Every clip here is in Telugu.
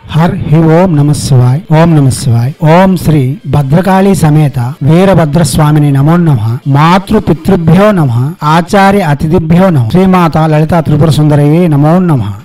हर ही ओम नमः शिवाय ओम नमः शिवाय ओम श्री भद्रकाली समेत वीरभद्र स्वामिनि नमो नमः मातृ पितृभ्यो नमः आचार्य अतिथिभ्यो नमः श्रीमाता ललिता त्रिपुर सुंदरये नमो नमः।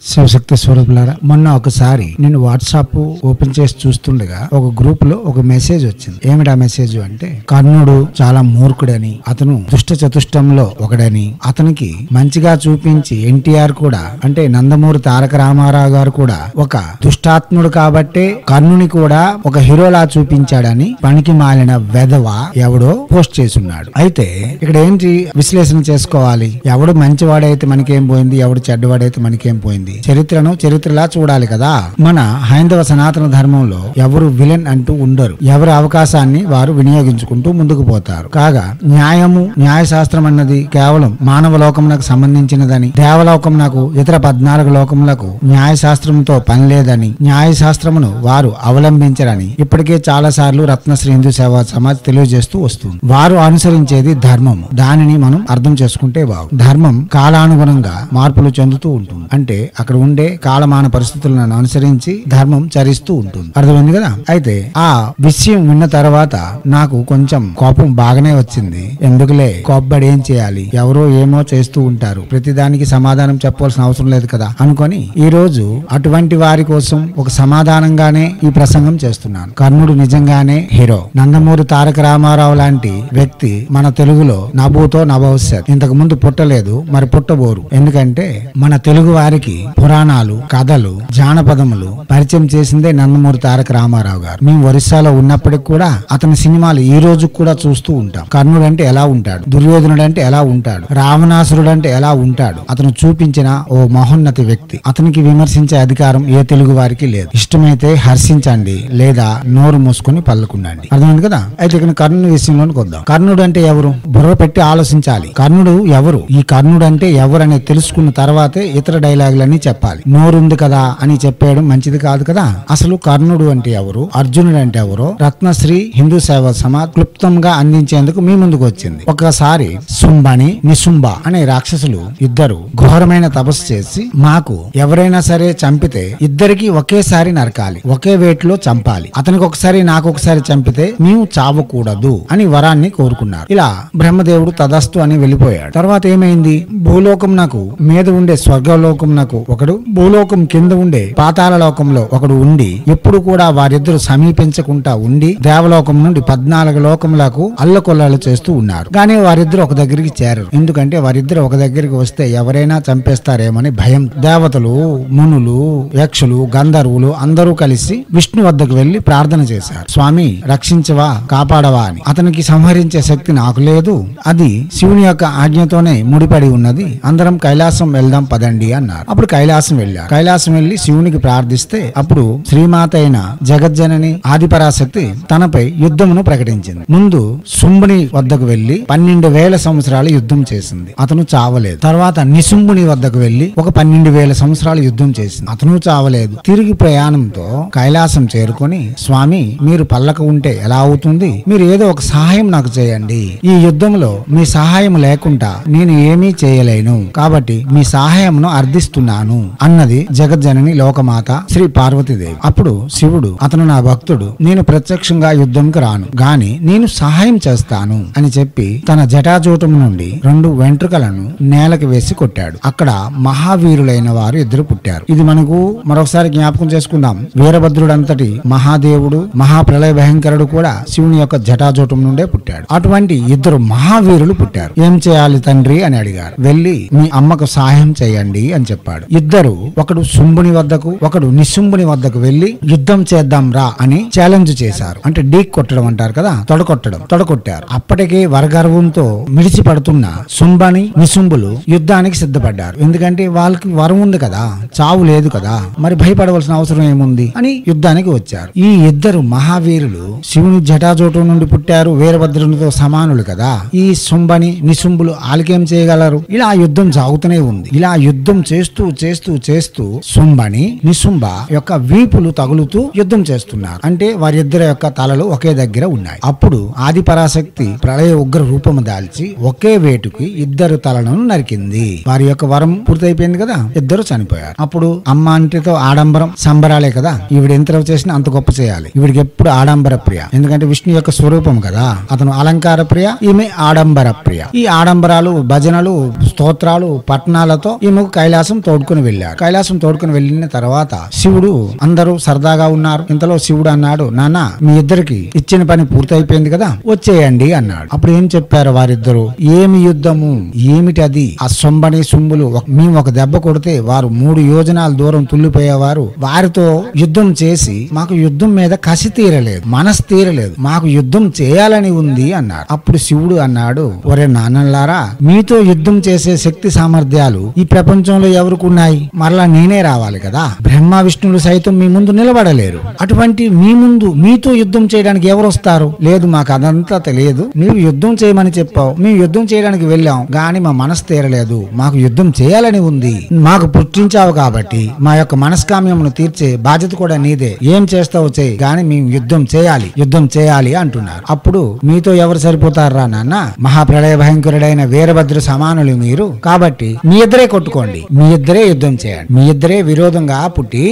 శివశక్తి స్వరూపులారా, మొన్న ఒకసారి నేను వాట్సాప్ ఓపెన్ చేసి చూస్తుండగా ఒక గ్రూప్ లో ఒక మెసేజ్ వచ్చింది. ఏమిటి ఆ మెసేజ్ అంటే, కర్ణుడు చాలా మూర్ఖుడని, అతను దుష్ట చతుష్టంలో ఒకడని, అతనికి మంచిగా చూపించి ఎన్టీఆర్ కూడా అంటే నందమూరి తారక రామారావు గారు కూడా ఒక దుష్టాత్ముడు కాబట్టే కర్ణుని కూడా ఒక హీరోలా చూపించాడని పనికి మాలిన వెధవ ఎవడో పోస్ట్ చేసున్నాడు. అయితే ఇక్కడ ఏంటి విశ్లేషణ చేసుకోవాలి? ఎవడు మంచివాడైతే మనకేం పోయింది, ఎవడు చెడ్డవాడైతే మనకేం పోయింది? చరిత్రను చరిత్రలా చూడాలి కదా. మన హైందవ సనాతన ధర్మంలో ఎవరు విలన్ అంటూ ఉండరు. ఎవరి అవకాశాన్ని వారు వినియోగించుకుంటూ ముందుకు పోతారు. కాగా న్యాయము న్యాయశాస్త్రం అన్నది కేవలం మానవ లోకమునకు సంబంధించినదని, దేవలోకమునకు ఇతర 14 లోకములకు న్యాయశాస్త్రంతో పని లేదని, న్యాయశాస్త్రమును వారు అవలంబించరని ఇప్పటికే చాలా సార్లు రత్నశ్రీ హిందూ సేవా సమాజ్ తెలియజేస్తూ వస్తుంది. వారు అనుసరించేది ధర్మము. దానిని మనం అర్థం చేసుకుంటే బాగు. ధర్మం కాలానుగుణంగా మార్పులు చెందుతూ ఉంటుంది. అంటే అక్కడ ఉండే కాలమాన పరిస్థితులను అనుసరించి ధర్మం చరిస్తూ ఉంటుంది. అర్థమైంది కదా. అయితే ఆ విషయం విన్న తర్వాత నాకు కొంచెం కోపం బాగానే వచ్చింది. ఎందుకులే కోప్పడి ఏం చేయాలి, ఎవరో ఏమో చేస్తూ ఉంటారు, ప్రతిదానికి సమాధానం చెప్పవలసిన అవసరం లేదు కదా అనుకొని ఈ రోజు అటువంటి వారి కోసం ఒక సమాధానంగానే ఈ ప్రసంగం చేస్తున్నాను. కర్ణుడు నిజంగానే హీరో. నందమూరి తారక రామారావు లాంటి వ్యక్తి మన తెలుగులో నభూతో నభవిష్యత్. ఇంతకు ముందు పుట్టలేదు, మరి పుట్టబోరు. ఎందుకంటే మన తెలుగు వారికి పురాణాలు, కథలు, జానపదములు పరిచయం చేసిందే నందమూరి తారక రామారావు గారు. మేము ఒరిస్సాలో ఉన్నప్పటికి కూడా అతని సినిమాలు ఈ రోజు కూడా చూస్తూ ఉంటాం. కర్ణుడు అంటే ఎలా ఉంటాడు, దుర్యోధనుడు అంటే ఎలా ఉంటాడు, రావణాసురుడు అంటే ఎలా ఉంటాడు. అతను చూపించిన ఓ మహోన్నత వ్యక్తి. అతనికి విమర్శించే అధికారం ఏ తెలుగు వారికి లేదు. ఇష్టమైతే హర్షించండి, లేదా నోరు మూసుకొని పల్లుకుండండి. అర్థమైంది కదా. అయితే ఇక్కడ కర్ణుడి విషయంలోకి వద్దాం. కర్ణుడు అంటే ఎవరు? బుర్ర పెట్టి ఆలోచించాలి. కర్ణుడు ఎవరు? ఈ కర్ణుడు అంటే ఎవరు అనేది తెలుసుకున్న తర్వాతే ఇతర డైలాగులన్నీ చెప్పాలి. నోరుంది కదా అని చెప్పేయడం మంచిది కాదు కదా. అసలు కర్ణుడు అంటే ఎవరు, అర్జునుడు అంటే ఎవరో రత్నశ్రీ హిందూ సేవా సమాజ్ క్లుప్తంగా అందించేందుకు మీ ముందుకు వచ్చింది. ఒకసారి శుంభని నిశుంభ అనే రాక్షసులు ఇద్దరు ఘోరమైన తపస్సు చేసి, మాకు ఎవరైనా సరే చంపితే ఇద్దరికి ఒకేసారి నరకాలి, ఒకే వేట్లో చంపాలి, అతనికి ఒకసారి నాకు ఒకసారి చంపితే మేము చావకూడదు అని వరాన్ని కోరుకున్నారు. ఇలా బ్రహ్మదేవుడు తదస్తు అని వెళ్ళిపోయాడు. తర్వాత ఏమైంది? భూలోకం నాకు మీద ఉండే స్వర్గలోకం నాకు ఒకడు, భూలోకం కింద ఉండే పాతాళ లోకంలో ఒకడు ఉండి ఎప్పుడు కూడా వారిద్దరు సమీపించకుండా ఉండి దేవలోకం నుండి 14 లోకములకు అల్లకొల్లాలు చేస్తూ ఉన్నారు. కానీ వారిద్దరు ఒక దగ్గరికి చేరరు. ఎందుకంటే వారిద్దరు ఒక దగ్గరికి వస్తే ఎవరైనా చంపేస్తారేమని భయం. దేవతలు, మునులు, యక్షులు, గంధర్వులు అందరూ కలిసి విష్ణు వద్దకు వెళ్లి ప్రార్థన చేశారు. స్వామి రక్షించవా, కాపాడవా అని. అతనికి సంహరించే శక్తి నాకు లేదు, అది శివుని యొక్క ఆజ్ఞతోనే ముడిపడి ఉన్నది, అందరం కైలాసం వెళ్దాం పదండి అన్నారు. అప్పుడు కైలాసం వెళ్ళారు. కైలాసం వెళ్లి శివునికి ప్రార్థిస్తే అప్పుడు శ్రీమాత అయిన జగజ్జనని ఆదిపరాశక్తి తనపై యుద్ధమును ప్రకటించింది. ముందు శుంభుని వద్దకు వెళ్లి 12,000 సంవత్సరాలు యుద్ధం చేసింది, అతను చావలేదు. తర్వాత నిశుంభుని వద్దకు వెళ్లి ఒక 12,000 సంవత్సరాలు యుద్ధం చేసింది, అతను చావలేదు. తిరిగి ప్రయాణంతో కైలాసం చేరుకొని, స్వామి మీరు పల్లక ఉంటే ఎలా అవుతుంది, మీరు ఏదో ఒక సహాయం నాకు చేయండి, ఈ యుద్ధంలో మీ సహాయం లేకుండా నేను ఏమీ చేయలేను, కాబట్టి మీ సహాయంను అర్థిస్తున్నాను అన్నది జగజ్జనని లోకమాత శ్రీ పార్వతీదేవి. అప్పుడు శివుడు, అతను నా భక్తుడు, నేను ప్రత్యక్షంగా యుద్ధంకి రాను గాని నేను సహాయం చేస్తాను అని చెప్పి తన జటాజూటం నుండి 2 వెంట్రుకలను నేలకు వేసి కొట్టాడు. అక్కడ మహావీరులైన వారు ఇద్దరు పుట్టారు. ఇది మనకు మరొకసారి జ్ఞాపకం చేసుకుందాం. వీరభద్రుడంతటి మహాదేవుడు, మహాప్రళయ భయంకరుడు కూడా శివుని యొక్క జటాజూటం నుండే పుట్టాడు. అటువంటి ఇద్దరు మహావీరులు పుట్టారు. ఏం చేయాలి తండ్రి అని అడిగారు. వెళ్లి మీ అమ్మకు సహాయం చేయండి అని చెప్పాడు. ఇద్దరు, ఒకడు శుంభుని వద్దకు, ఒకడు నిశుంభుని వద్దకు వెళ్లి యుద్ధం చేద్దాం రా అని ఛాలెంజ్ చేశారు. అంటే డీక్ కొట్టడం అంటారు కదా, తొడకొట్టారు. అప్పటికే వరగర్వంతో మిడిచి పడుతున్న శుంభని నిశుంభులు యుద్ధానికి సిద్ధపడ్డారు. ఎందుకంటే వాళ్ళకి వరం ఉంది కదా, చావు లేదు కదా, మరి భయపడవలసిన అవసరం ఏముంది అని యుద్ధానికి వచ్చారు. ఈ ఇద్దరు మహావీరులు శివుని జటాజూటం నుండి పుట్టారు, వీరభద్రునితో సమానులు కదా. ఈ శుంభని నిశుంభులు ఆలికేం చేయగలరు? ఇలా యుద్ధం సాగుతూనే ఉంది. ఇలా యుద్ధం చేస్తూ చేస్తూ చేస్తూ శుంభని నిశుంభ యొక్క వీపులు తగులుతూ యుద్ధం చేస్తున్నారు. అంటే వారిద్దరి యొక్క తలలు ఒకే దగ్గర ఉన్నాయి. అప్పుడు ఆది పరాశక్తి ప్రళయ ఉగ్ర రూపము దాల్చి ఒకే వేటుకి ఇద్దరు తలను నరికింది. వారి యొక్క వరం పూర్తయిపోయింది కదా, ఇద్దరు చనిపోయారు. అప్పుడు అమ్మ అంటేతో ఆడంబరం సంబరాలే కదా, ఈవిడ ఎంత చేసినా అంత గొప్ప చేయాలి. ఈవిడికి ఎప్పుడు ఆడంబర ప్రియ, ఎందుకంటే విష్ణు యొక్క స్వరూపం కదా. అతను అలంకార ప్రియ, ఈమె ఆడంబర ప్రియ. ఈ ఆడంబరాలు, భజనలు, స్తోత్రాలు, పట్టణాలతో ఈమెకు కైలాసం తోడుకుని వెళ్ళారు. కైలాసం తోడుకుని వెళ్ళిన తర్వాత శివుడు, అందరూ సరదాగా ఉన్నారు. ఇంతలో శివుడు అన్నాడు, నాన్న మీ ఇద్దరికి ఇచ్చిన పని పూర్తయిపోయింది కదా, వచ్చేయండి అన్నాడు. అప్పుడు ఏం చెప్పారు వారిద్దరు? ఏమి యుద్ధము, ఏమిటి అది? ఆ శుంభని శుంభులు మేము ఒక దెబ్బ కొడితే వారు 3 యోజనాల దూరం తుల్లిపోయేవారు. వారితో యుద్ధం చేసి మాకు యుద్ధం మీద కసి తీరలేదు, మనసు తీరలేదు, మాకు యుద్ధం చేయాలని ఉంది అన్నాడు. అప్పుడు శివుడు అన్నాడు, ఒరే నాన్నలారా, మీతో యుద్ధం చేసే శక్తి సామర్థ్యాలు ఈ ప్రపంచంలో ఎవరికి ఉన్నాయి? మరలా నేనే రావాలి కదా. బ్రహ్మ విష్ణువులు సైతం మీ ముందు నిలబడలేరు. అటువంటి మీ ముందు మీతో యుద్ధం చేయడానికి ఎవరు వస్తారు? లేదు, మాకు అదంతా తెలియదు. నీవు యుద్ధం చేయమని చెప్పావు, మేము యుద్ధం చేయడానికి వెళ్ళాం, గాని మా మనసు తీరలేదు. మాకు యుద్ధం చేయాలని ఉంది. మాకు పుట్టించావు కాబట్టి మా యొక్క మనస్కామ్యమును తీర్చే బాధ్యత కూడా నీదే. ఏం చేస్తావు చేయి, గాని మేము యుద్ధం చేయాలి అంటున్నారు. అప్పుడు మీతో ఎవరు సరిపోతారా నాన్న? మహాప్రళయ భయంకరుడైన వీరభద్ర సమానులు మీరు. కాబట్టి మీ ఇద్దరే కొట్టుకోండి, మీ ఇద్దరే యుద్ధం చేయండి, మీ ఇద్దరే విరోధంగా పుట్టి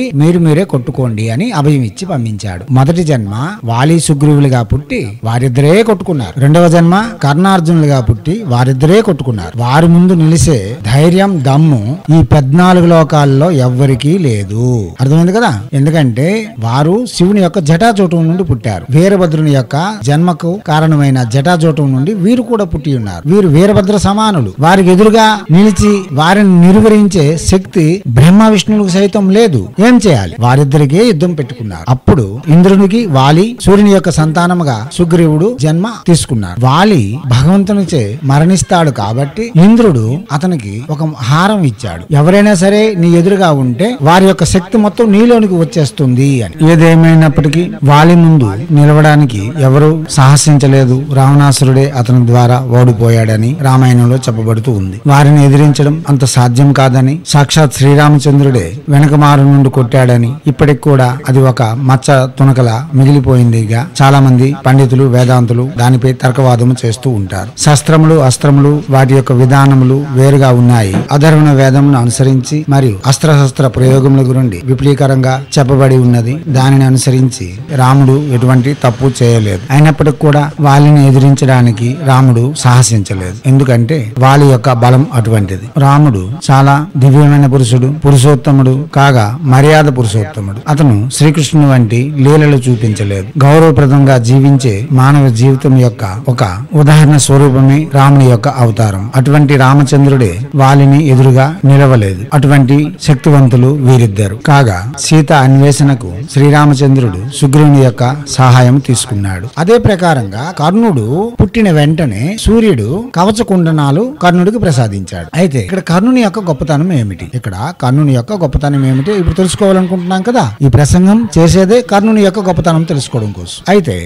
మీరే కొట్టుకోండి అని అభయం ఇచ్చి పంపించాడు. మొదటి జన్మ వాలి సుగ్రీవులుగా పుట్టి వారిద్దరే కొట్టుకున్నారు. రెండవ జన్మ కర్ణార్జునులుగా పుట్టి వారిద్దరే కొట్టుకున్నారు. వారి ముందు నిలిసే ధైర్యం, దమ్ము ఈ 14 లోకాల్లో ఎవ్వరికీ లేదు. అర్థమైంది కదా? ఎందుకంటే వారు శివుని యొక్క జటాజూటం నుండి పుట్టారు. వీరభద్రుని యొక్క జన్మకు కారణమైన జటాజూటం నుండి వీరు కూడా పుట్టి ఉన్నారు. వీరు వీరభద్ర సమానులు. వారికి ఎదురుగా నిలిచి వారిని నిర్వహించే శక్తి బ్రహ్మ విష్ణువులకు సైతం లేదు. ఏం చేయాలి? వారిద్దరికే యుద్ధం పెట్టుకున్నారు. అప్పుడు ఇంద్రునికి వాలి, సూర్యుని యొక్క సంతానముగా సుగ్రీవుడు జన్మ తీసుకున్నారు. వాలి భగవంతునిచే మరణిస్తాడు కాబట్టి ఇంద్రుడు అతనికి ఒక హారం ఇచ్చాడు. ఎవరైనా సరే నీ ఎదురుగా ఉంటే వారి యొక్క శక్తి మొత్తం నీలోనికి వచ్చేస్తుంది అని. ఏదేమైనప్పటికీ వాలి ముందు నిలవడానికి ఎవరు సాహసించలేదు. రావణాసురుడే అతని ద్వారా ఓడిపోయాడని రామాయణంలో చెప్పబడుతూ ఉంది. వారిని ఎదిరించడం అంత సాధ్యం కాదని, సాక్షాత్ శ్రీరామచంద్రుడే వెనకమారు నుండి కొట్టాడని ఇప్పటికి కూడా అది ఒక మచ్చ తునకల మిగిలిపోయిందిగా చాలా మంది పండితులు, వేదాంతులు దానిపై తర్కవాదము చేస్తూ ఉంటారు. శస్త్రములు, అస్త్రములు వాటి యొక్క విధానములు వేరుగా ఉన్నాయి. అధర్వణ వేదమును అనుసరించి మరియు అస్త్రశస్త్ర ప్రయోగముల గురించి విపులీకరంగా చెప్పబడి ఉన్నది. దానిని అనుసరించి రాముడు ఎటువంటి తప్పు చేయలేదు. అయినప్పటికీ కూడా వాలిని ఎదిరించడానికి రాముడు సాహసించలేదు. ఎందుకంటే వాలి యొక్క బలం అటువంటిది. రాముడు చాలా దివ్యమైన పురుషుడు, పురుషోత్తముడు కాగా మర్యాద పురుషోత్తముడు. అతను శ్రీకృష్ణుని వంటి లీలలు చూపించలేదు. గౌరవప్రదంగా జీవించే మానవ జీవితం యొక్క ఒక ఉదాహరణ స్వరూపమే రాముని యొక్క అవతారం. అటువంటి రామచంద్రుడే వాలిని ఎదురుగా నిలవలేదు. అటువంటి శక్తివంతులు వీరిద్దరు కాగా సీత అన్వేషణకు శ్రీరామచంద్రుడు సుగ్రీవుని యొక్క సహాయం తీసుకున్నాడు. అదే ప్రకారంగా కర్ణుడు పుట్టిన వెంటనే సూర్యుడు కవచ కుండనాలు కర్ణుడికి ప్రసాదించాడు. అయితే ఇక్కడ కర్ణుని యొక్క గొప్పతనం ఏమిటి? ఇప్పుడు తెలుసుకోవాలనుకుంటున్నాం కదా. ఈ ప్రసంగం చేసేదే కర్ణుని యొక్క గొప్పతనం తెలుసుకోవడం కోసం. అయితే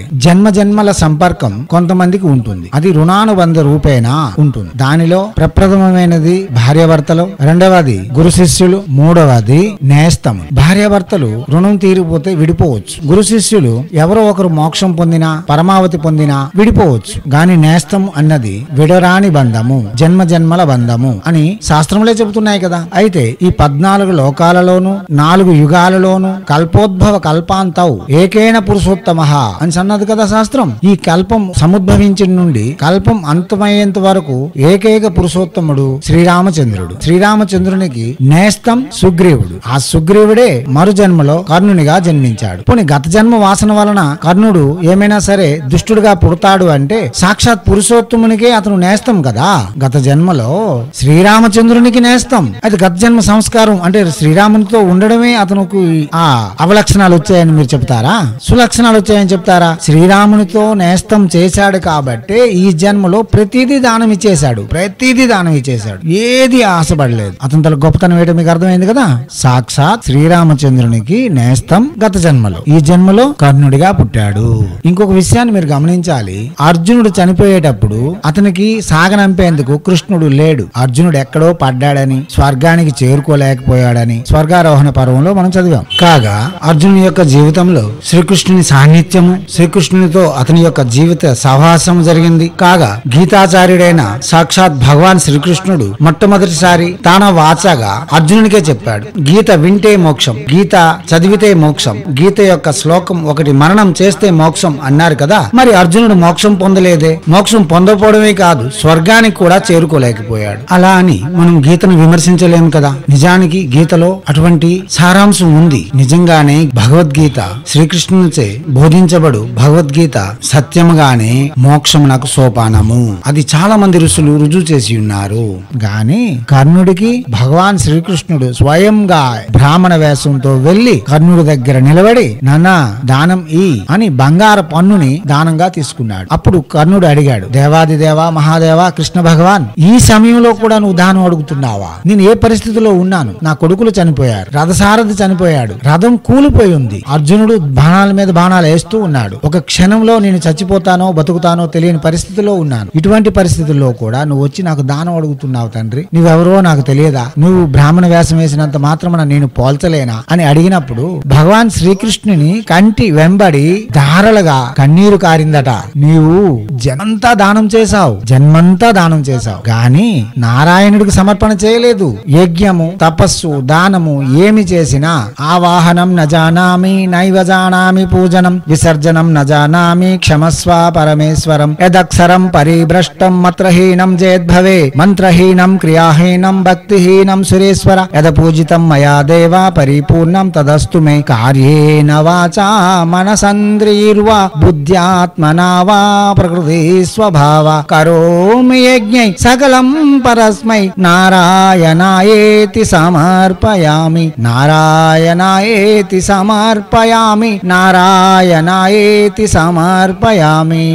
జన్మల సంపర్కం కొంతమందికి ఉంటుంది. అది రుణానుబంధ రూపేణా ఉంటుంది. దానిలో ప్రప్రథమమైనది భార్యాభర్తలు, రెండవది గురు శిష్యులు, మూడవది నేస్తం. భార్యాభర్తలు రుణం తీరిపోతే విడిపోవచ్చు. గురు శిష్యులు ఎవరో ఒకరు మోక్షం పొందినా, పరమావతి పొందినా విడిపోవచ్చు. గాని నేస్తం అన్నది విడరాని బంధము, జన్మల బంధము అని శాస్త్రములే చెబుతున్నాయి కదా. అయితే ఈ 14 లోకాలలోను 4 యుగాలలోను కల్పోద్భవ కల్పాంతౌ ఏకేన పురుషోత్తమః అని అన్నది కదా శాస్త్రం. ఈ కల్పం సముద్భవించిన నుండి కల్పం అంతమయ్యేంత వరకు ఏకైక పురుషోత్తముడు శ్రీరామచంద్రుడు. శ్రీరామచంద్రునికి నేస్తం సుగ్రీవుడు. ఆ సుగ్రీవుడే మరు జన్మలో కర్ణునిగా జన్మించాడు. పోనీ గత జన్మ వాసన వలన కర్ణుడు ఏమైనా సరే దుష్టుడుగా పుడతాడు అంటే సాక్షాత్ పురుషోత్తమునికే అతను నేస్తం కదా. గత జన్మలో శ్రీరామచంద్రునికి నేస్తం. అది గత జన్మ సంస్కారం. అంటే శ్రీరామునితో ఉండడమే అతనికి ఆ అవలక్షణాలు వచ్చాయని మీరు చెప్తారా? సులక్షణాలు వచ్చాయని చెప్తారా? శ్రీరామునితో నేస్తం చేశాడు కాబట్టే ఈ జన్మలో ప్రతిదీ దానం ఇచ్చేశాడు. ఏది ఆశపడలేదు. అతని తల గొప్పతనం ఏంటో మీకు అర్థమైంది కదా. సాక్షాత్ శ్రీరామచంద్రునికి నేస్తం గత జన్మలో, ఈ జన్మలో కర్ణుడిగా పుట్టాడు. ఇంకొక విషయాన్ని మీరు గమనించాలి. అర్జునుడు చనిపోయేటప్పుడు అతనికి సాగనంపేందుకు కృష్ణుడు లేడు. అర్జునుడు ఎక్కడో పడ్డాడని, స్వర్గానికి చేరుకోలేకపోయాడని స్వర్గారోహణ పర్వంలో మనం చదివాం. కాగా అర్జునుని యొక్క జీవితంలో శ్రీకృష్ణుని సాన్నిధ్యము, శ్రీకృష్ణునితో అతని యొక్క జీవిత సహవాసం జరిగింది. కాగా గీతాచార్యుడైన సాక్షాత్ భగవాన్ శ్రీకృష్ణుడు మొట్టమొదటిసారి తాన వాచగా అర్జునునికే చెప్పాడు, గీత వింటే మోక్షం, గీత చదివితే మోక్షం, గీత యొక్క శ్లోకం ఒకటి మననం చేస్తే మోక్షం అన్నారు కదా. మరి అర్జునుడు మోక్షం పొందలేదే, మోక్షం పొందకపోవడమే కాదు స్వర్గానికి కూడా చేరుకోలేకపోయాడు. అలా అని మనం గీతను విమర్శించలేము కదా. నిజానికి గీతలో అటువంటి సారాంశం ఉంది. నిజంగానే భగవద్గీత శ్రీకృష్ణునిచే బోధించబడు భగవద్గీత సత్యముగానే మోక్షమునకు సోపానము. అది చాలా మంది ఋషులు రుజువు చేసి ఉన్నారు. గాని కర్ణుడికి భగవాన్ శ్రీకృష్ణుడు స్వయంగా బ్రాహ్మణ వేషంతో వెళ్లి కర్ణుడి దగ్గర నిలబడి నాన్న దానం ఈ అని బంగార పన్నుని దానంగా తీసుకున్నాడు. అప్పుడు కర్ణుడు అడిగాడు, దేవాది దేవా మహాదేవా కృష్ణ భగవాన్, ఈ సమయంలో కూడా నువ్వు దానం అడుగుతున్నావా? నేను ఏ పరిస్థితిలో ఉన్నాను? నా కొడుకులు చనిపోయారు, రథసారథి చనిపోయాడు, రథం కూలిపోయి ఉంది, అర్జునుడు బాణాల మీద బాణాలు వేస్తూ ఉన్నాడు, ఒక క్షణంలో నేను చచ్చిపోతానో బతుకుతానో తెలియని పరిస్థితిలో ఉన్నాను. ఇటువంటి పరిస్థితుల్లో కూడా నువ్వు వచ్చి నాకు దానం అడుగుతున్నావు తండ్రి, నువ్వెవరో నాకు తెలియదా? నువ్వు బ్రాహ్మణ వేషం వేసినంత మాత్రమున నేను పోల్చలేనా అని అడిగినప్పుడు భగవాన్ శ్రీకృష్ణుని కంటి వెంబడి ధారలుగా కన్నీరు కారిందట. నీవు జన్మంతా దానం చేశావు, జన్మంతా దానం చేశావు, గాని నారాయణుడికి సమర్పణ చేయలేదు. యజ్ఞము, తపస్సు, దానము ఏమి చేసినా ఆవాహనం నజానామి నైవ జానామి పూజనం విసర్జనం నజానామి క్షమస్వ పరమేశ్వరం యదక్షరం పరిభ్రష్టం మత్రహీనం చేద్భవే మంత్రహీనం క్రియాహీనం భక్తిహీనం సురేశ్వర యద పూజితం మయా దేవా పరిపూర్ణం తదస్తు మే కార్యేణ వాచా మనసంద్రియర్వా బుద్ధ్యాత్మనా వా ప్రకృతి స్వభావ కరోమి యజ్ఞై సకలం పరస్మై నారాయణాయేతి సమర్పయామి నారాయణాయేతి సమర్పయామి నారాయణాయేతి సమర్పయామి.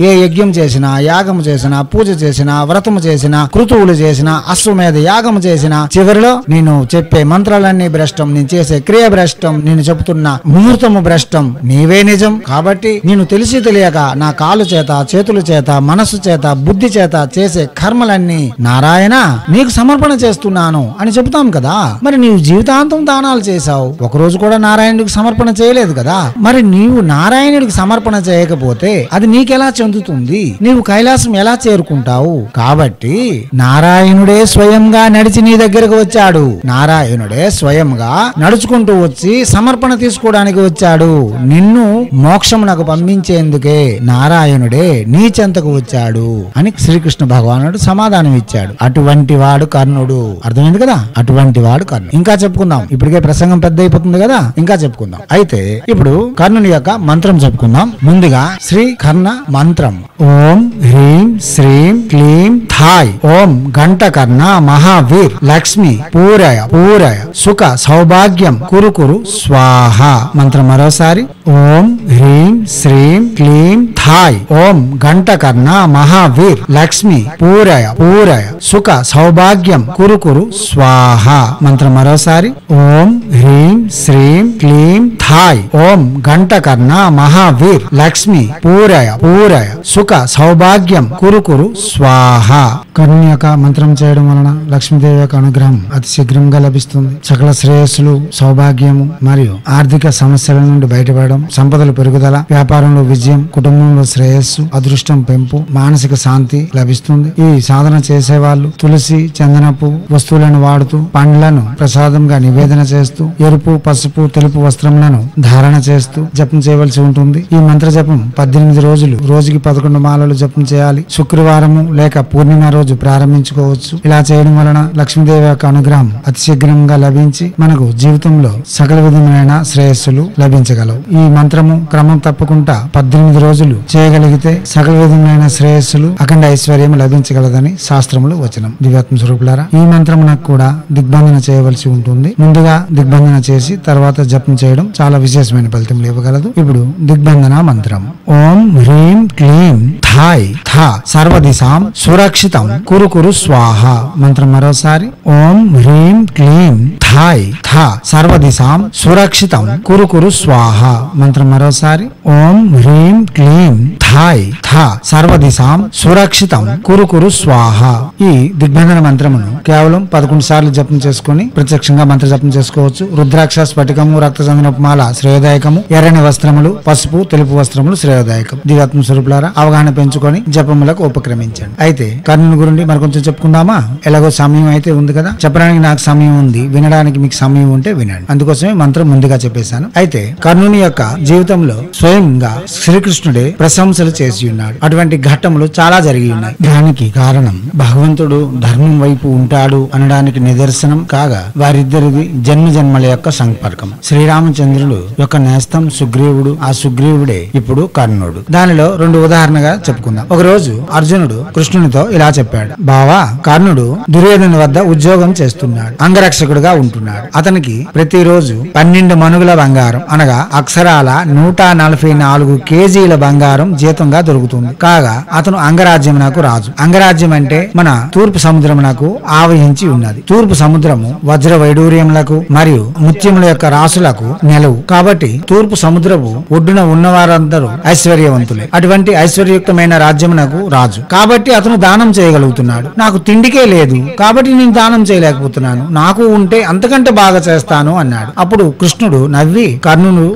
ఏ యజ్ఞం చేసినా, యాగము చేసినా, పూజ చేసినా, వ్రతము చేసినా, కృతువులు చేసినా, అశ్వమేధ యాగము చేసినా చివరిలో నేను చెప్పే మంత్రాలన్నీ భ్రష్టం, నేను చేసే క్రియ భ్రష్టం, నేను చెబుతున్న ముహూర్తము భ్రష్టం, నీవే నిజం. కాబట్టి నేను తెలిసి తెలియక నా కాలు చేత, చేతుల చేత, మనస్సు చేత, బుద్ధి చేత చేసే కర్మలన్నీ నారాయణ నీకు సమర్పణ చేస్తున్నాను అని చెబుతాం కదా. మరి నీవు జీవితాంతం దానాలు చేశావు, ఒకరోజు కూడా నారాయణుడికి సమర్పణ చేయలేదు కదా. మరి నీవు నారాయణుడికి సమర్పణ చేయకపోతే అది నీకెలా చెందుతుంది? నీవు కైలాసం ఎలా చేరుకుంటావు? కాబట్టి నారాయణుడే స్వయంగా నడిచి నీ దగ్గరకు వచ్చాడు. నారాయణుడే స్వయంగా నడుచుకుంటూ వచ్చి సమర్పణ తీసుకోవడానికి వచ్చాడు. నిన్ను మోక్షమునకు పంపించేందుకే నారాయణుడే నీ చెంతకు వచ్చాడు అని శ్రీకృష్ణ భగవానుడు సమాధానం ఇచ్చాడు. అటువంటి వాడు కర్ణుడు. అర్థమైంది కదా? అటువంటి వాడు కర్ణుడు. ఇంకా చెప్పుకుందాం, ఇప్పటికే ప్రసంగం పెద్ద అయిపోతుంది కదా, ఇంకా చెప్పుకుందాం. అయితే ఇప్పుడు కర్ణుని యొక్క మంత్రం చెప్పుకుందాం. ముందుగా శ్రీ కర్ణ మంత్రం ఓం హ్రీం శ్రీం క్లీం థాయ్ ఓం గంట కర్ణ మహావీర్ లక్ష్మి పూరయ పూరయ సుఖ సౌభాగ్యం కురు కురు స్వాహ. మంత్రం మరోసారి ఓం హ్రీం శ్రీం క్లీం థాయ్ ఓం గంట కర్ణ మహావీర్ లక్ష్మి పూరయ పూరయ సుఖ సౌభాగ్యం కురు కురు స్వాహ. మంత్రం మరోసారి ఓం హ్రీం శ్రీం క్లీం థాయ్ ఓం గంట కర్ణ మహావీర్ లక్ష్మి పూరయ పూరయ సుఖ సౌభాగ్యం కురు కురు స్వాహ. కర్ణుని యొక్క మంత్రం చేయడం వలన లక్ష్మీదేవి యొక్క అనుగ్రహం అతి శీఘ్రంగా లభిస్తుంది. సకల శ్రేయస్సులు, సౌభాగ్యము మరియు ఆర్థిక సమస్యల నుండి బయటపడడం, సంపదల పెరుగుదల, వ్యాపారంలో విజయం, కుటుంబంలో శ్రేయస్సు, అదృష్టం పెంపు, మానసిక శాంతి లభిస్తుంది. ఈ సాధన చేసే వాళ్ళు తులసి, చందనపు వస్తువులను వాడుతూ, పండ్లను ప్రసాదంగా నివేదన చేస్తూ, ఎరుపు, పసుపు, తెలుపు వస్త్రములను ధారణ చేస్తూ జపం చేయవలసి ఉంటుంది. ఈ మంత్ర జపం 18 రోజులు, రోజుకి 11 మాలలు జపం చేయాలి. శుక్రవారము లేక పూర్ణిమ రోజు ప్రారంభించుకోవచ్చు. ఇలా చేయడం వలన లక్ష్మీదేవి యొక్క అనుగ్రహం అతి శీఘ్రంగా లభించి మనకు జీవితంలో సకల విధమైన శ్రేయస్సులు లభించగలవు. ఈ మంత్రము క్రమం తప్పకుండా 18 రోజులు చేయగలిగితే సకల విధమైన శ్రేయస్సులు, అఖండ ఐశ్వర్యం లభించగలదని శాస్త్రములు వచనం. దివ్యాత్మ స్వరూపులారా, ఈ మంత్రమునకు కూడా దిగ్బంధన చేయవలసి ఉంటుంది. ముందుగా దిగ్బంధన చేసి తర్వాత జపం చేయడం చాలా చాలా విశేషమైన ఫలితం ఇవ్వగలదు. ఇప్పుడు దిగ్బంధన మంత్రం. ఓం హ్రీం క్లీం థాయ్ థా సర్వదిశాం సురక్షితం కురు కురు స్వాహ. మంత్రం మరోసారి. ఓం హ్రీం క్లీం థాయ్ థా సర్వదిశాం సురక్షితం కురు కురు స్వాహ. మంత్రం మరోసారి. ఓం హ్రీం క్లీం థాయ్ థా సర్వదిశాం సురక్షితం కురు కురు స్వాహ. ఈ దిగ్బంధన మంత్రమును కేవలం 11 సార్లు జపం చేసుకుని ప్రత్యక్షంగా మంత్ర జపం చేసుకోవచ్చు. రుద్రాక్ష స్ఫటికము రక్తచందనమాల శ్రేయోదాయకము, ఎర్రని వస్త్రములు పసుపు తెలుపు వస్త్రములు శ్రేయోదాయకం. దివ్యాత్మ స్వరూపులారా అవగాహన పెంచుకొని జపములకు ఉపక్రమించండి. అయితే కర్ణుని గురించి మరి కొంచెం చెప్పుకుందామా? ఎలాగో సమయం అయితే ఉంది కదా, చెప్పడానికి నాకు సమయం ఉంది, వినడానికి మీకు సమయం ఉంటే వినండి. అందుకోసమే మంత్రం ముందుగా చెప్పేశాను. అయితే కర్ణుని యొక్క జీవితంలో స్వయంగా శ్రీకృష్ణుడే ప్రశంసలు చేసి ఉన్నాడు. అటువంటి ఘట్టములు చాలా జరిగి ఉన్నాయి. దానికి కారణం భగవంతుడు ధర్మం వైపు ఉంటాడు అనడానికి నిదర్శనం కాగా వారిద్దరిది జన్మ జన్మల యొక్క సంపర్కం. శ్రీరామచంద్రుడు యొక్క నేస్తం సుగ్రీవుడు, ఆ సుగ్రీవుడే ఇప్పుడు కర్ణుడు. దానిలో 2 ఉదాహరణగా చెప్పుకుందాం. ఒక రోజు అర్జునుడు కృష్ణునితో ఇలా చెప్పాడు. బావా, కర్ణుడు దుర్యోధను వద్ద ఉద్యోగం చేస్తున్నాడు, అంగరక్షకుడుగా ఉంటున్నాడు. అతనికి ప్రతిరోజు 12 మణుగుల బంగారం అనగా అక్షరాల 144 కేజీల బంగారం జీతంగా దొరుకుతుంది. కాగా అతను అంగరాజ్యమునకు రాజు. అంగరాజ్యం అంటే మన తూర్పు సముద్రమునకు ఆవహించి ఉన్నది. తూర్పు సముద్రము వజ్ర వైడూర్యములకు మరియు ముత్యముల యొక్క రాసులకు నెలవు. కాబట్టి తూర్పు సముద్రపు ఒడ్డున ఉన్నవారందరూ ఐశ్వర్యవంతులే. అటువంటి ఐశ్వర్యయుక్తమైన రాజ్యమునకు రాజు. కాబట్టి అతను దానం చేయగలుగుతున్నాడు. నాకు తిండికే లేదు కాబట్టి నేను దానం చేయలేకపోతున్నాను, నాకు ఉంటే అంతకంటే బాగా చేస్తాను అన్నాడు. అప్పుడు కృష్ణుడు నవ్వి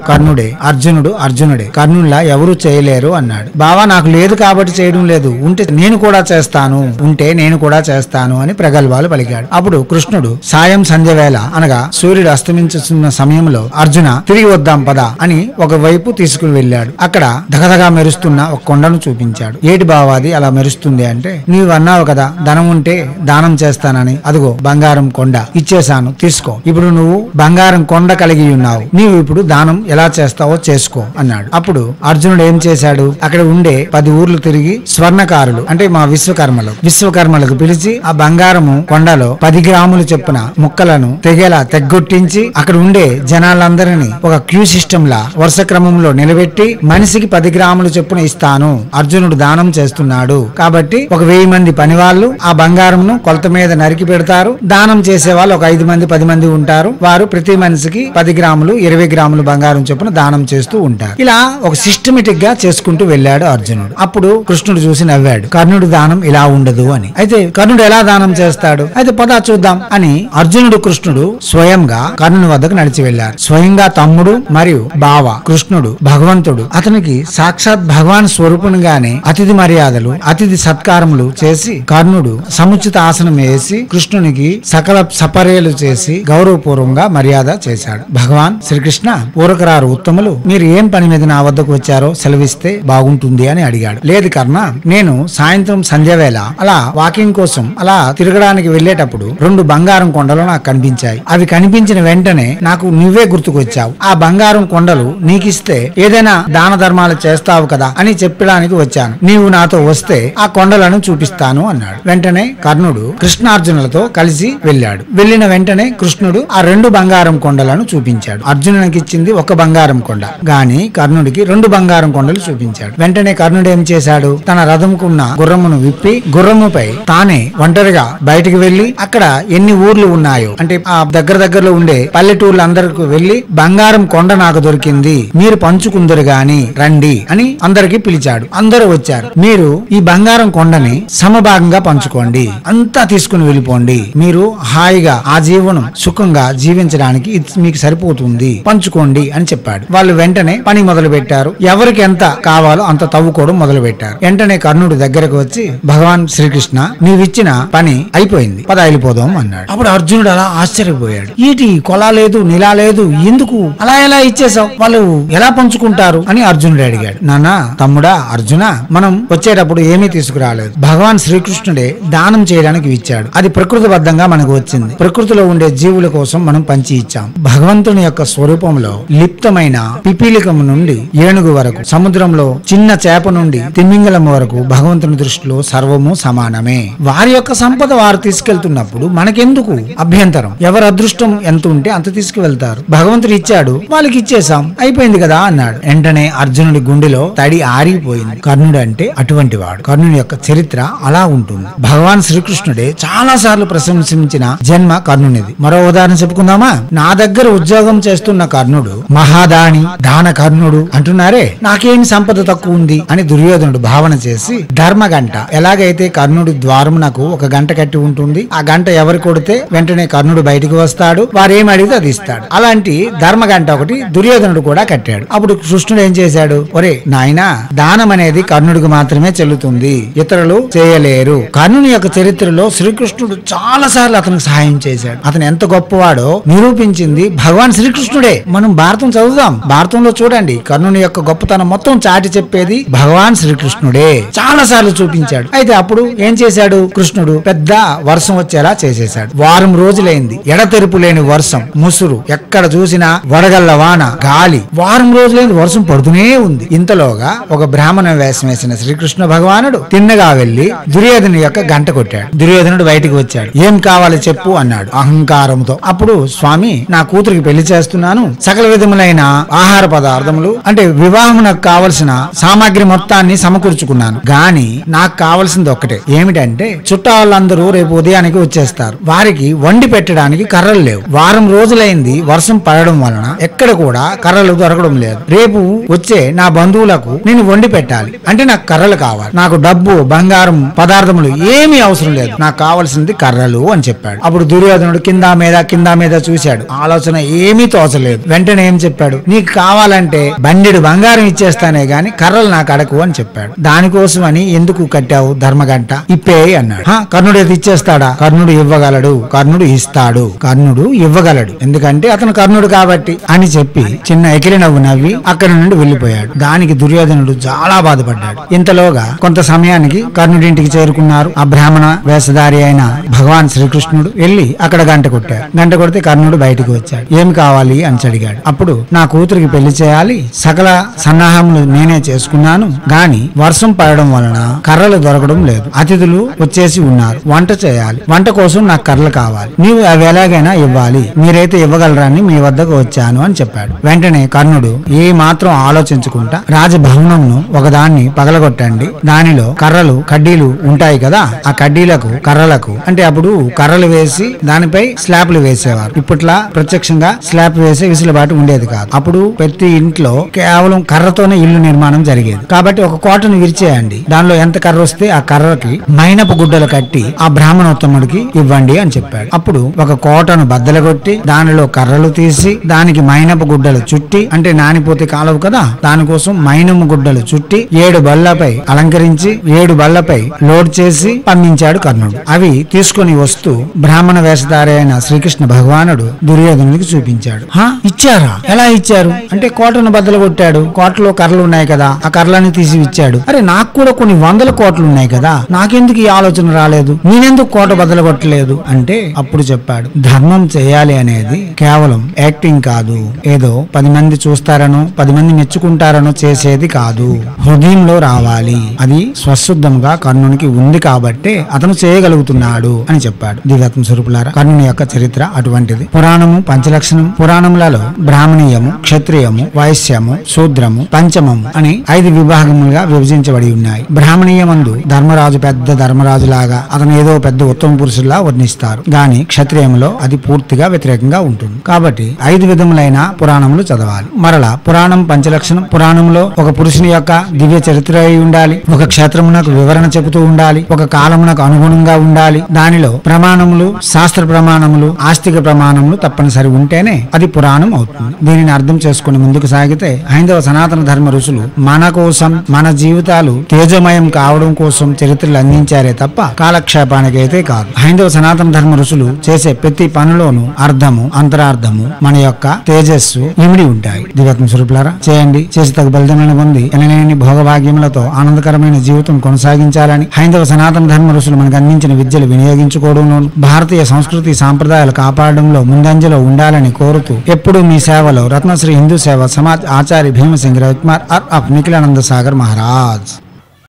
కర్ణుడే, అర్జునుడు అర్జునుడే, కర్ణునిలా ఎవరు చేయలేరు అన్నాడు. బావా, నాకు లేదు కాబట్టి చేయడం లేదు, ఉంటే నేను కూడా చేస్తాను, ఉంటే నేను కూడా చేస్తాను అని ప్రగల్భాలు పలికాడు. అప్పుడు కృష్ణుడు సాయం సంధ్య వేళ అనగా సూర్యుడు అస్తమించుతున్న సమయంలో అర్జున తిరిగి వద్దాం పద అని ఒక వైపు తీసుకుని వెళ్ళాడు. అక్కడ దగదగా మెరుస్తున్న ఒక కొండను చూపించాడు. ఏటి బావాది అలా మెరుస్తుంది అంటే, నీవు అన్నావు కదా ధనం ఉంటే దానం చేస్తానని, అదిగో బంగారం కొండ ఇచ్చేశాను, తీసుకో. ఇప్పుడు నువ్వు బంగారం కొండ కలిగి ఉన్నావు, నీవు ఇప్పుడు దానం ఎలా చేస్తావో చేసుకో అన్నాడు. అప్పుడు అర్జునుడు ఏం చేశాడు? అక్కడ ఉండే 10 ఊర్లు తిరిగి స్వర్ణకారులు అంటే మా విశ్వకర్మలకు పిలిచి ఆ బంగారము కొండలో 10 గ్రాములు చొప్పున ముక్కలను తెగేలా తెగ్గొట్టించి అక్కడ ఉండే జనాలందరినీ ఒక క్యూ సిస్టమ్ లా వరుస క్రమంలో నిలబెట్టి మనిషికి 10 గ్రాములు చొప్పున ఇస్తాను, అర్జునుడు దానం చేస్తున్నాడు కాబట్టి ఒక 1000 మంది పని వాళ్ళు ఆ బంగారంను కొలత మీద నరికి పెడతారు. దానం చేసే వాళ్ళు ఒక 5 మంది 10 మంది ఉంటారు. వారు ప్రతి మనిషికి 10 గ్రాములు 20 గ్రాములు బంగారం చొప్పున దానం చేస్తూ ఉంటారు. ఇలా ఒక సిస్టమేటిక్ గా చేసుకుంటూ వెళ్ళాడు అర్జునుడు. అప్పుడు కృష్ణుడు చూసి నవ్వాడు, కర్ణుడి దానం ఇలా ఉండదు అని. అయితే కర్ణుడు ఎలా దానం చేస్తాడు? అయితే పద చూద్దాం అని అర్జునుడు కృష్ణుడు స్వయంగా కర్ణుని వద్దకు నడిచి వెళ్లారు. స్వయంగా తమ్ముడు మరియు బావ కృష్ణుడు భగవంతుడు అతనికి సాక్షాత్ భగవాన్ స్వరూపునిగానే అతిథి మర్యాదలు అతిథి సత్కారములు చేసి కర్ణుడు సముచిత ఆసనం వేసి కృష్ణునికి సకల సపర్యలు చేసి గౌరవపూర్వంగా మర్యాద చేశాడు. భగవాన్ శ్రీకృష్ణ, ఊరకరారు ఉత్తములు, మీరు ఏం పని మీద నా వద్దకు వచ్చారో సెలవిస్తే బాగుంటుంది అని అడిగాడు. లేదు కర్ణ, నేను సాయంత్రం సంధ్యవేళ అలా వాకింగ్ కోసం అలా తిరగడానికి వెళ్లేటప్పుడు 2 బంగారం కొండలు నాకు కనిపించాయి. అవి కనిపించిన వెంటనే నాకు నువ్వే గుర్తుకొచ్చావు. ఆ బంగారం కొండలు నీకిస్తే ఏదైనా దాన ధర్మాలు చేస్తావు కదా అని చెప్పడానికి వచ్చాను. నీవు నాతో వస్తే ఆ కొండలను చూపిస్తాను అన్నాడు. వెంటనే కర్ణుడు కృష్ణార్జునులతో కలిసి వెళ్ళాడు. వెళ్లిన వెంటనే కృష్ణుడు ఆ 2 బంగారం కొండలను చూపించాడు. అర్జునునికి ఇచ్చింది 1 బంగారం కొండ గాని కర్ణుడికి 2 బంగారం కొండలు చూపించాడు. వెంటనే కర్ణుడు ఏం చేశాడు? తన రథముకున్న గుర్రమును విప్పి గుర్రముపై తానే ఒంటరిగా బయటికి వెళ్లి అక్కడ ఎన్ని ఊర్లు ఉన్నాయో అంటే ఆ దగ్గరలో ఉండే పల్లెటూర్లు అందరికి వెళ్లి బంగారం కొండ నాకు దొరికింది, మీరు పంచుకుందరు గాని రండి అని అందరికి పిలిచాడు. అందరూ వచ్చారు. మీరు ఈ బంగారం కొండని సమభాగంగా పంచుకోండి, అంతా తీసుకుని వెళ్ళిపోండి, మీరు హాయిగా ఆ జీవనం సుఖంగా జీవించడానికి మీకు సరిపోతుంది, పంచుకోండి అని చెప్పాడు. వాళ్ళు వెంటనే పని మొదలు పెట్టారు. ఎవరికి ఎంత కావాలో అంత తవ్వుకోవడం మొదలు పెట్టారు. వెంటనే కర్ణుడి దగ్గరకు వచ్చి, భగవాన్ శ్రీకృష్ణ, నీవిచ్చిన పని అయిపోయింది, పద వెళ్ళిపోదాం అన్నాడు. అప్పుడు అర్జునుడు అలా ఆశ్చర్యపోయాడు. ఈటి కొలా లేదు నిలా లేదు, ఎందుకు అలా ఎలా ఇచ్చేసావు, వాళ్ళు ఎలా పంచుకుంటారు అని అర్జునుడు అడిగాడు. నాన్న, తమ్ముడా అర్జున, మనం వచ్చేటప్పుడు ఏమీ తీసుకురాలేదు. భగవాన్ శ్రీకృష్ణుడే దానం చేయడానికి ఇచ్చాడు. అది ప్రకృతిబద్ధంగా మనకు వచ్చింది. ప్రకృతిలో ఉండే జీవుల కోసం మనం పంచి ఇచ్చాం. భగవంతుని యొక్క స్వరూపంలో లిప్తమైన పిపీలికం నుండి ఏనుగు వరకు, సముద్రంలో చిన్న చేప నుండి తిమింగలం వరకు భగవంతుని దృష్టిలో సర్వము సమానమే. వారి యొక్క సంపద వారు తీసుకెళ్తున్నప్పుడు మనకెందుకు అభ్యంతరం? ఎవరి అదృష్టం ఎంత ఉంటే అంత తీసుకువెళ్తారు. భగవంతుడు ఇచ్చాడు, అడిగాడు, వాళ్ళకి ఇచ్చేసాం, అయిపోయింది కదా అన్నాడు. వెంటనే అర్జునుడి గుండెలో తడి ఆరిపోయింది. కర్ణుడు అంటే అటువంటి వాడు. కర్ణుని యొక్క చరిత్ర అలా ఉంటుంది. భగవాన్ శ్రీకృష్ణుడే చాలా సార్లు ప్రశంసించిన జన్మ కర్ణునిది. మరో ఉదాహరణ చెప్పుకుందామా? నా దగ్గర ఉద్యోగం చేస్తున్న కర్ణుడు మహాదాని దాన కర్ణుడు అంటున్నారే, నాకేమి సంపద తక్కువ ఉంది అని దుర్యోధనుడు భావన చేసి ధర్మగంట, ఎలాగైతే కర్ణుడి ద్వారమునకు ఒక గంట కట్టి ఉంటుంది, ఆ గంట ఎవరు కొడితే వెంటనే కర్ణుడు బయటికి వస్తాడు, వారేం అడిగితే అది ఇస్తాడు. అలాంటి ధర్మగంట ఒకటి దుర్యోధనుడు కూడా కట్టాడు. అప్పుడు కృష్ణుడు ఏం చేశాడు, ఒరే నాయనా, దానం అనేది కర్ణుడికి మాత్రమే చెల్లుతుంది, ఇతరులు చేయలేరు. కర్ణుని యొక్క చరిత్రలో శ్రీకృష్ణుడు చాలా సార్లు అతనికి సహాయం చేశాడు. అతను ఎంత గొప్పవాడో నిరూపించింది భగవాన్ శ్రీకృష్ణుడే. మనం భారతం చదువుదాం, భారతంలో చూడండి, కర్ణుని యొక్క గొప్పతనం మొత్తం చాటి చెప్పేది భగవాన్ శ్రీకృష్ణుడే. చాలా సార్లు చూపించాడు. అయితే అప్పుడు ఏం చేశాడు కృష్ణుడు, పెద్ద వర్షం వచ్చేలా చేసేశాడు. వారం రోజులైంది, ఎడతెరుపు లేని వర్షం, ముసురు, ఎక్కడ చూసినా వడగళ్ల వాన, గాలి. వారం రోజులైంది వర్షం పడుతూనే ఉంది. ఇంతలోగా ఒక బ్రాహ్మణ వేషం వేసిన శ్రీకృష్ణ భగవానుడు తిన్నగా వెళ్లి దుర్యోధను యొక్క గంట కొట్టాడు. దుర్యోధనుడు బయటికి వచ్చాడు. ఏం కావాలి చెప్పు అన్నాడు అహంకారంతో. అప్పుడు స్వామి, నా కూతురికి పెళ్లి చేస్తున్నాను, సకల విధములైన ఆహార పదార్థములు అంటే వివాహమునకు కావలసిన సామాగ్రి మొత్తాన్ని సమకూర్చుకున్నాను, గాని నాకు కావలసింది ఒక్కటే. ఏమిటంటే చుట్టాలందరూ రేపు ఉదయానికి వచ్చేస్తారు, వారికి వండి పెట్టడానికి కర్రలు లేవు. వారం రోజులైంది వర్షం పడడం వలన ఎక్కడ కూడా కర్రలు దొరకడం లేదు. రేపు వచ్చే నా బంధువులకు నేను వండి పెట్టాలి అంటే నాకు కర్రలు కావాలి. నాకు డబ్బు బంగారం పదార్థములు ఏమీ అవసరం లేదు, నాకు కావాల్సింది కర్రలు అని చెప్పాడు. అప్పుడు దుర్యోధనుడు కింద మీద చూశాడు. ఆలోచన ఏమీ తోచలేదు. వెంటనే ఏం చెప్పాడు, నీకు కావాలంటే బండెడు బంగారం ఇచ్చేస్తానే గాని కర్రలు నాకు అడకు అని చెప్పాడు. దానికోసం అని ఎందుకు కట్టావు ధర్మగంట, ఇప్పే అన్నాడు. కర్ణుడు అయితే ఇచ్చేస్తాడా? కర్ణుడు ఇవ్వగలడు, కర్ణుడు ఇస్తాడు, కర్ణుడు ఇవ్వగలడు, ఎందుకంటే అతను కర్ణుడు కాబట్టి అని చెప్పి చిన్న ఎకిలి నవ్వు నవ్వి అక్కడి నుండి వెళ్లిపోయాడు. దానికి దుర్యోధనుడు చాలా బాధపడ్డాడు. ఇంతలోగా కొంత సమయానికి కర్ణుడింటికి చేరుకున్నారు. ఆ బ్రాహ్మణ వేషధారి అయిన భగవాన్ శ్రీకృష్ణుడు వెళ్లి అక్కడ గంట కొట్టాడు. గంట కొడితే కర్ణుడు బయటికి వచ్చాడు. ఏం కావాలి అని అడిగాడు. అప్పుడు నా కూతురికి పెళ్లి చేయాలి, సకల సన్నాహములు నేనే చేసుకున్నాను, గాని వర్షం పడడం వలన కర్రలు దొరకడం లేదు, అతిథులు వచ్చేసి ఉన్నారు, వంట చేయాలి, వంట కోసం నాకు కర్రలు కావాలి, నీవు అవి ఎలాగైనా ఇవ్వాలి, మీరైతే ఇవ్వగలరని మీ వద్దకు వచ్చాను అని చెప్పాడు. వెంటనే కర్ణుడు ఏ మాత్రం ఆలోచించకుండా రాజభవనమును ఒకదాన్ని పగలగొట్టండి, దానిలో కర్రలు కడ్డీలు ఉంటాయి కదా, ఆ కడ్డీలకు కర్రలకు అంటే అప్పుడు కర్రలు వేసి దానిపై స్లాబ్లు వేసేవారు. ఇప్పట్లా ప్రత్యక్షంగా స్లాబ్ వేసే విసులుబాటు ఉండేది కాదు. అప్పుడు ప్రతి ఇంట్లో కేవలం కర్రతోనే ఇల్లు నిర్మాణం జరిగేది. కాబట్టి ఒక కోటను విరిచేయండి, దానిలో ఎంత కర్ర వస్తే ఆ కర్రకి మైనపు గుడ్డలు కట్టి ఆ బ్రాహ్మణోత్తముడికి ఇవ్వండి అని చెప్పాడు. అప్పుడు ఒక కోటను బద్దలగొట్టి దానిలో కర్రలు తీసి దానికి మైనపు గుడ్డలు చుట్టి, అంటే నానిపోతే కాలవు కదా, దానికోసం మైనము గుడ్డలు చుట్టి 7 బళ్ళపై అలంకరించి 7 బళ్ళపై లోడ్ చేసి పంపించాడు కర్ణుడు. అవి తీసుకుని వస్తూ బ్రాహ్మణ వేషధారి అయిన శ్రీకృష్ణ భగవానుడు దుర్యోధనుడికి చూపించాడు. ఇచ్చారా? ఎలా ఇచ్చారు అంటే కోటను బద్దలు కొట్టాడు, కోటలో కర్రలు ఉన్నాయి కదా, ఆ కర్రలని తీసి ఇచ్చాడు. అరే నాకు కూడా కొన్ని 100 కోట్లు ఉన్నాయి కదా, నాకెందుకు ఈ ఆలోచన రాలేదు, నేనెందుకు కోట బద్దలు కొట్టలేదు అంటే అప్పుడు చెప్పాడు, ధర్మం చేయాలి అనేది కేవలం యాక్టింగ్ కాదు, ఏదో 10 మంది చూస్తారనో 10 మంది మెచ్చుకుంటారనో చేసేది కాదు, హృదయంలో రావాలి. అది స్వశుద్ధంగా కర్ణునికి ఉంది కాబట్టే అతను చేయగలుగుతున్నాడు అని చెప్పాడు. దివ్యాత్మ స్వరూపులారా, కర్ణుని యొక్క చరిత్ర అటువంటిది. పురాణము పంచలక్షణం, పురాణములలో బ్రాహ్మణీయము, క్షత్రియము, వైశ్యము, శూద్రము, పంచమము అని 5 విభాగములుగా విభజించబడి ఉన్నాయి. బ్రాహ్మణీయమందు ధర్మరాజు పెద్ద ధర్మరాజు లాగా అతను ఏదో పెద్ద ఉత్తమ పురుషుల్లా వర్ణిస్తారు, గాని క్షత్రియంలో అది పూర్తిగా వ్యతిరేకంగా ఉంటుంది. కాబట్టి 5 విధములైన పురాణములు చదవాలి. మరలా పురాణం పంచలక్షణం, పురాణంలో ఒక పురుషుని యొక్క దివ్య చరిత్ర అయి ఉండాలి, ఒక క్షేత్రమునకు వివరణ చెబుతూ ఉండాలి, ఒక కాలమునకు అనుగుణంగా ఉండాలి, దానిలో ప్రమాణములు, శాస్త్ర ప్రమాణములు, ఆస్తిక ప్రమాణములు తప్పనిసరి ఉంటేనే అది పురాణం అవుతుంది. దీనిని అర్థం చేసుకుని ముందుకు సాగితే హైందవ సనాతన ధర్మ ఋషులు మన కోసం, మన జీవితాలు తేజమయం కావడం కోసం చరిత్రలు అందించారే తప్ప కాలక్షేపానికి అయితే కాదు. హైందవ సనాతన ధర్మ ఋషులు చేసే ప్రతి పనిలోనూ అర్థము, అంతరార్థము, మన యొక్క తేజస్సు ఇమిడి ఉంటాయి. దివ్యాత్మ స్వరూపులారా, చేయండి, చేసి తగు ఫలితమైన పొంది ఎనలేని భోగభాగ్యములతో ఆనందకరమైన జీవితం కొనసాగించాలని హైందవ సనాతన ధర్మ ఋషులు మనకు అందించిన విద్యలు వినియోగించుకోవడంలోను, భారతీయ సంస్కృతి సాంప్రదాయాలు కాపాడడంలో ముందంజలో ఉండాలని కోరుతూ ఎప్పుడూ మీ సేవలో రత్నశ్రీ హిందూ సేవ సమాజ్ ఆచార్య భీమసింగ్ రవికుమార్ ఆఫ్ నిఖిలానంద సాగర్ మహారాజ్.